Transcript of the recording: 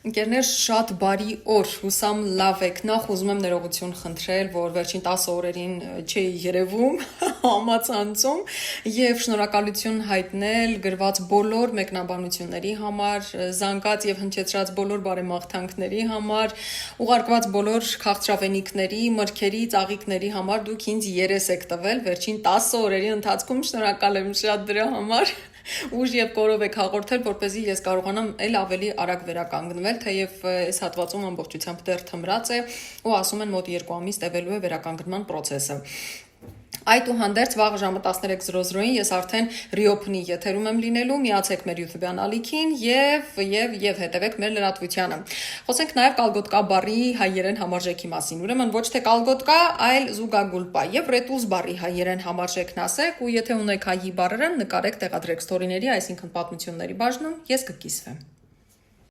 Ընկերներ, շատ բարի օր, հուսամ լավ եք, նախ ուզում եմ ներողություն խնդրել, որ վերջին 10 օրերին չէի երևում համացանցում և շնորհակալություն հայտնել գրված բոլոր մեկնաբանությունների համար, զանգած և հնչեցրած բոլոր բարեմաղթանքների համար, ուղարկված բոլոր քաղցրավենիքների, մրգերի, ծաղիկների համար դուք ինձ երես եք տվել վերջին 10 օրերի ընթացքում, շնորհակալ եմ շատ դրա համար։ Ուժ և կորով եք հաղորդել, որպեսզի ես կարողանամ էլ ավելի արագ վերականգնվել, թեև այս հատվածում ամբողջությամբ դեռ թմրած է ու ասում են մոտ 2 ամիս տևելու է վերականգնման process-ը։ Այդուհանդերձ վաղ ժամը 13:00-ին ես արդեն Reopen-ի եթերում եմ լինելու, միացեք մեր YouTube-յան ալիքին և հետևեք մեր լրատվությանը։ Խոսենք նաև կալգոտկա բառի հայերեն համարժեքի մասին։ Ուրեմն ոչ թե կալգոտկա, այլ զուգագուլպա եւ ռետուզ բառի հայերեն համարժեքն ասեք ու եթե ունեք հայի բառերը, նկարեք, տեղադրեք ստորիների, այսինքն պատմությունների բաժնում, ես կկիսվեմ։